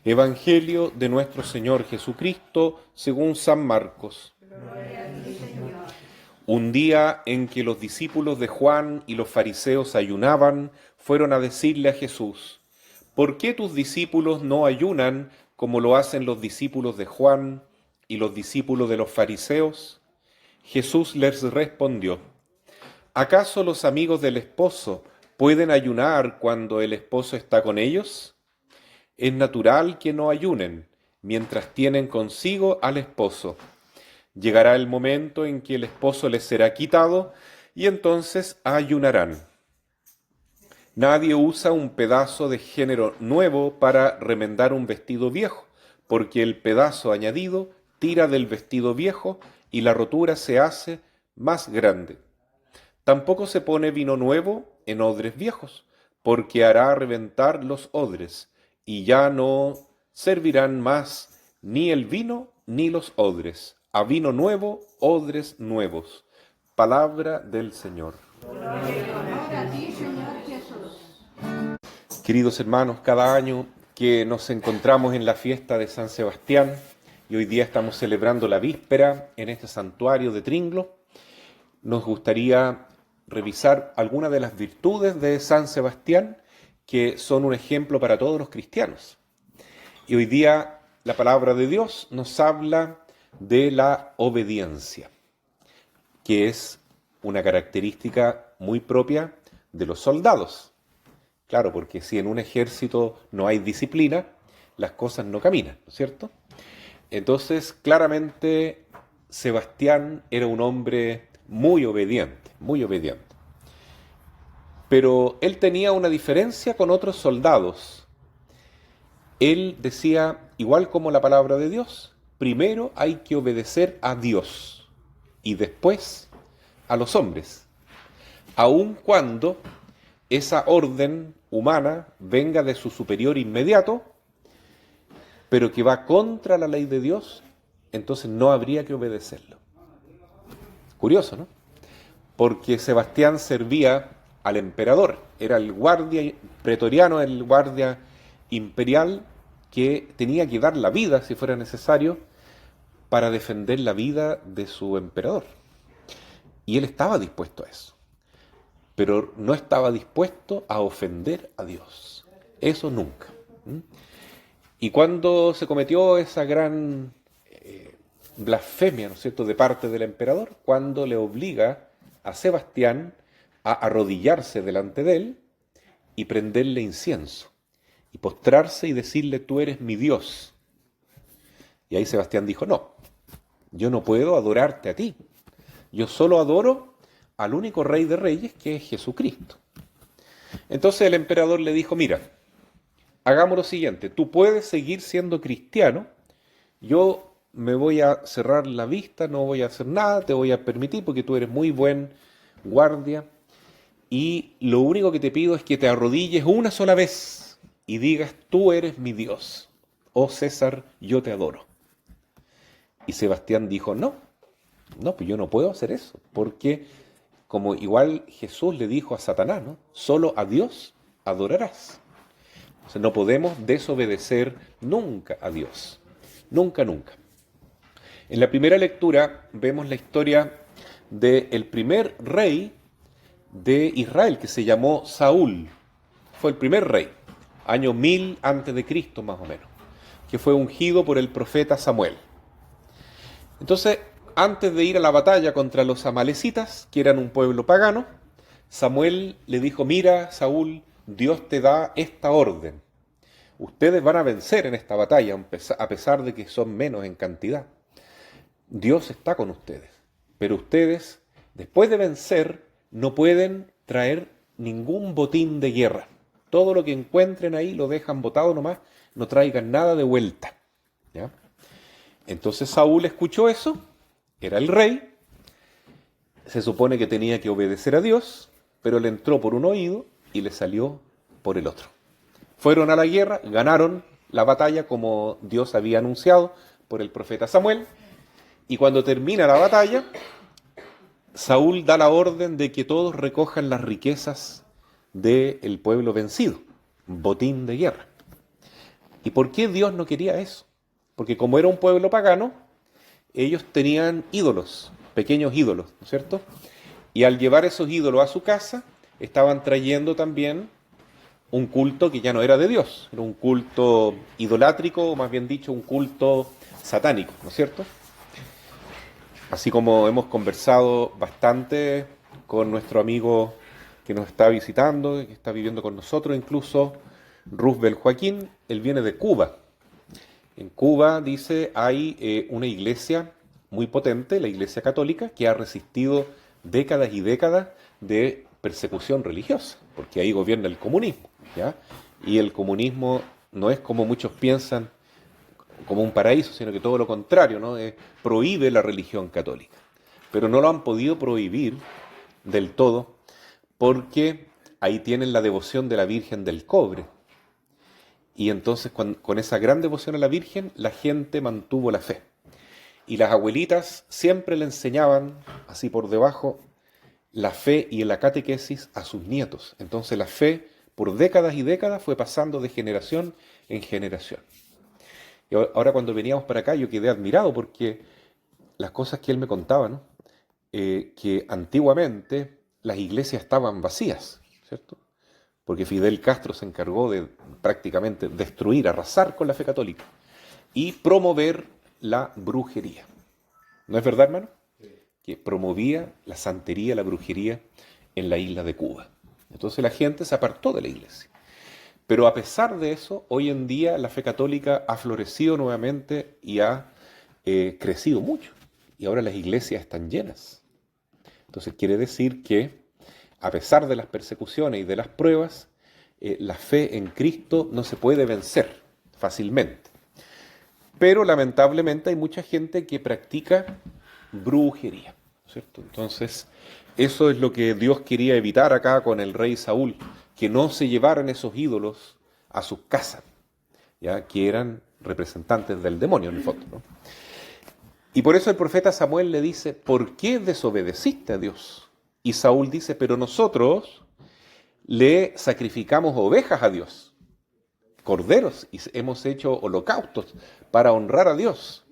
Evangelio de nuestro Señor Jesucristo según San Marcos. Un día en que los discípulos de Juan y los fariseos ayunaban, fueron a decirle a Jesús: ¿por qué tus discípulos no ayunan como lo hacen los discípulos de Juan y los discípulos de los fariseos? Jesús les respondió: ¿acaso los amigos del esposo pueden ayunar cuando el esposo está con ellos? Es natural que no ayunen mientras tienen consigo al esposo. Llegará el momento en que el esposo les será quitado y entonces ayunarán. Nadie usa un pedazo de género nuevo para remendar un vestido viejo, porque el pedazo añadido tira del vestido viejo y la rotura se hace más grande. Tampoco se pone vino nuevo en odres viejos, porque hará reventar los odres, y ya no servirán más ni el vino ni los odres. A vino nuevo, odres nuevos. Palabra del Señor. Queridos hermanos, cada año que nos encontramos en la fiesta de San Sebastián, y hoy día estamos celebrando la víspera en este santuario de Tringlo, nos gustaría revisar algunas de las virtudes de San Sebastián que son un ejemplo para todos los cristianos. Y hoy día la palabra de Dios nos habla de la obediencia, que es una característica muy propia de los soldados. Claro, porque si en un ejército no hay disciplina, las cosas no caminan, ¿no es cierto? Entonces, claramente, Sebastián era un hombre muy obediente, muy obediente. Pero él tenía una diferencia con otros soldados. Él decía, igual como la palabra de Dios, primero hay que obedecer a Dios y después a los hombres, aun cuando esa orden humana venga de su superior inmediato, pero que va contra la ley de Dios, entonces no habría que obedecerlo. Curioso, ¿no? Porque Sebastián servía al emperador, era el guardia pretoriano, el guardia imperial que tenía que dar la vida, si fuera necesario, para defender la vida de su emperador. Y él estaba dispuesto a eso, pero no estaba dispuesto a ofender a Dios. Eso nunca. Y cuando se cometió esa gran blasfemia, ¿no es cierto?, de parte del emperador, cuando le obliga a Sebastián a arrodillarse delante de él y prenderle incienso, y postrarse y decirle: tú eres mi Dios. Y ahí Sebastián dijo: no, yo no puedo adorarte a ti, yo solo adoro al único Rey de Reyes, que es Jesucristo. Entonces el emperador le dijo: mira, hagamos lo siguiente, tú puedes seguir siendo cristiano, yo me voy a cerrar la vista, no voy a hacer nada, te voy a permitir porque tú eres muy buen guardia, y lo único que te pido es que te arrodilles una sola vez y digas: tú eres mi Dios, oh César, yo te adoro. Y Sebastián dijo: no, pues yo no puedo hacer eso, porque como igual Jesús le dijo a Satanás, ¿no?, solo a Dios adorarás. O sea, no podemos desobedecer nunca a Dios, nunca, nunca. En la primera lectura vemos la historia del primer rey de Israel, que se llamó Saúl. Fue el primer rey, año 1000 antes de Cristo más o menos, que fue ungido por el profeta Samuel. Entonces, antes de ir a la batalla contra los amalecitas, que eran un pueblo pagano, Samuel le dijo: mira, Saúl, Dios te da esta orden. Ustedes van a vencer en esta batalla, a pesar de que son menos en cantidad. Dios está con ustedes, pero ustedes, después de vencer, no pueden traer ningún botín de guerra. Todo lo que encuentren ahí lo dejan botado nomás, no traigan nada de vuelta. ¿Ya? Entonces Saúl escuchó eso, era el rey, se supone que tenía que obedecer a Dios, pero le entró por un oído y le salió por el otro. Fueron a la guerra, ganaron la batalla como Dios había anunciado por el profeta Samuel, y cuando termina la batalla, Saúl da la orden de que todos recojan las riquezas del pueblo vencido, botín de guerra. ¿Y por qué Dios no quería eso? Porque como era un pueblo pagano, ellos tenían ídolos, pequeños ídolos, ¿no es cierto? Y al llevar esos ídolos a su casa, estaban trayendo también un culto que ya no era de Dios, era un culto idolátrico, o más bien dicho, un culto satánico, ¿no es cierto? Así como hemos conversado bastante con nuestro amigo que nos está visitando, que está viviendo con nosotros, incluso Roosevelt Joaquín, él viene de Cuba. En Cuba, dice, hay una iglesia muy potente, la Iglesia Católica, que ha resistido décadas y décadas de persecución religiosa, porque ahí gobierna el comunismo, ¿ya? Y el comunismo no es como muchos piensan, como un paraíso, sino que todo lo contrario, ¿no? Prohíbe la religión católica. Pero no lo han podido prohibir del todo porque ahí tienen la devoción de la Virgen del Cobre. Y entonces con esa gran devoción a la Virgen, la gente mantuvo la fe. Y las abuelitas siempre le enseñaban, así por debajo, la fe y la catequesis a sus nietos. Entonces la fe, por décadas y décadas, fue pasando de generación en generación. Y ahora cuando veníamos para acá yo quedé admirado porque las cosas que él me contaba, ¿no? Que antiguamente las iglesias estaban vacías, ¿cierto? Porque Fidel Castro se encargó de prácticamente destruir, arrasar con la fe católica y promover la brujería. ¿No es verdad, hermano? Que promovía la santería, la brujería en la isla de Cuba. Entonces la gente se apartó de la iglesia. Pero a pesar de eso, hoy en día la fe católica ha florecido nuevamente y ha crecido mucho. Y ahora las iglesias están llenas. Entonces quiere decir que, a pesar de las persecuciones y de las pruebas, la fe en Cristo no se puede vencer fácilmente. Pero lamentablemente hay mucha gente que practica brujería, ¿cierto? Entonces, eso es lo que Dios quería evitar acá con el rey Saúl, que no se llevaran esos ídolos a sus casas, ya que eran representantes del demonio en el fondo, ¿no? Y por eso el profeta Samuel le dice, ¿por qué desobedeciste a Dios? Y Saúl dice, pero nosotros le sacrificamos ovejas a Dios, corderos, y hemos hecho holocaustos para honrar a Dios.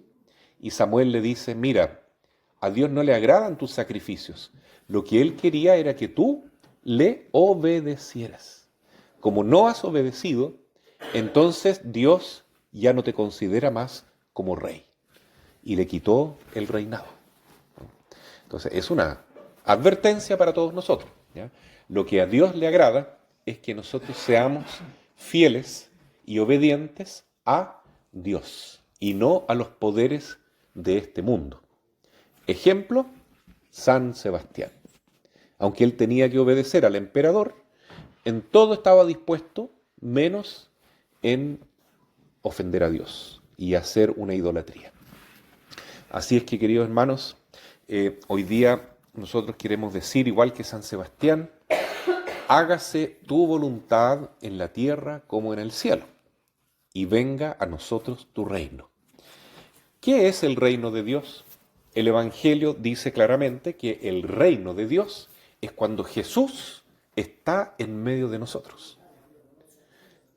Y Samuel le dice, mira, a Dios no le agradan tus sacrificios. Lo que él quería era que tú le obedecieras. Como no has obedecido, entonces Dios ya no te considera más como rey. Y le quitó el reinado. Entonces es una advertencia para todos nosotros, ¿ya? Lo que a Dios le agrada es que nosotros seamos fieles y obedientes a Dios y no a los poderes de este mundo. Ejemplo, San Sebastián. Aunque él tenía que obedecer al emperador, en todo estaba dispuesto, menos en ofender a Dios y hacer una idolatría. Así es que, queridos hermanos, hoy día nosotros queremos decir, igual que San Sebastián, hágase tu voluntad en la tierra como en el cielo, y venga a nosotros tu reino. ¿Qué es el reino de Dios? El Evangelio dice claramente que el reino de Dios es cuando Jesús está en medio de nosotros.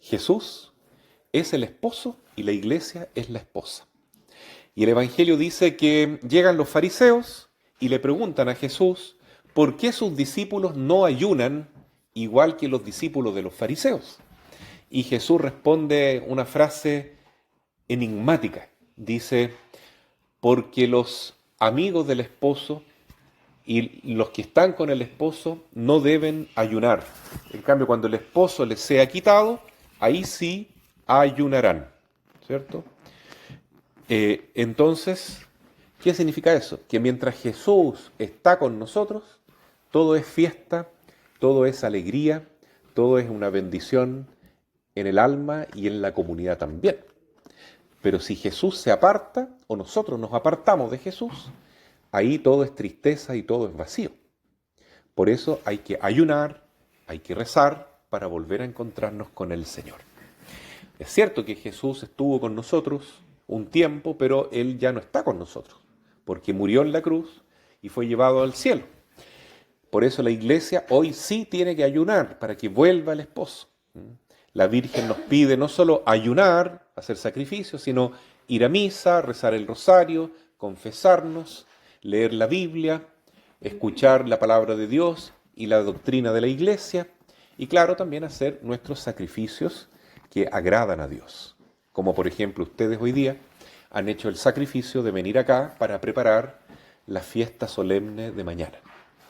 Jesús es el esposo y la iglesia es la esposa. Y el Evangelio dice que llegan los fariseos y le preguntan a Jesús por qué sus discípulos no ayunan igual que los discípulos de los fariseos. Y Jesús responde una frase enigmática. Dice, porque los amigos del esposo y los que están con el esposo no deben ayunar. En cambio, cuando el esposo les sea quitado, ahí sí ayunarán, ¿cierto? Entonces, ¿qué significa eso? Que mientras Jesús está con nosotros, todo es fiesta, todo es alegría, todo es una bendición en el alma y en la comunidad también. Pero si Jesús se aparta o nosotros nos apartamos de Jesús, ahí todo es tristeza y todo es vacío. Por eso hay que ayunar, hay que rezar para volver a encontrarnos con el Señor. Es cierto que Jesús estuvo con nosotros un tiempo, pero Él ya no está con nosotros, porque murió en la cruz y fue llevado al cielo. Por eso la iglesia hoy sí tiene que ayunar para que vuelva el esposo. La Virgen nos pide no solo ayunar, hacer sacrificios, sino ir a misa, rezar el rosario, confesarnos, leer la Biblia, escuchar la palabra de Dios y la doctrina de la Iglesia, y claro, también hacer nuestros sacrificios que agradan a Dios. Como por ejemplo ustedes hoy día han hecho el sacrificio de venir acá para preparar la fiesta solemne de mañana.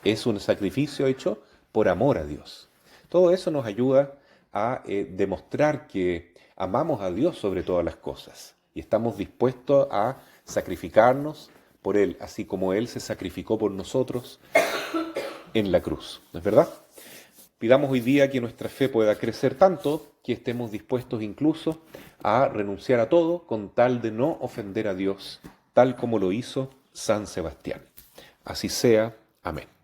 Es un sacrificio hecho por amor a Dios. Todo eso nos ayuda a demostrar que amamos a Dios sobre todas las cosas y estamos dispuestos a sacrificarnos por Él, así como Él se sacrificó por nosotros en la cruz. ¿No es verdad? Pidamos hoy día que nuestra fe pueda crecer tanto que estemos dispuestos incluso a renunciar a todo con tal de no ofender a Dios, tal como lo hizo San Sebastián. Así sea. Amén.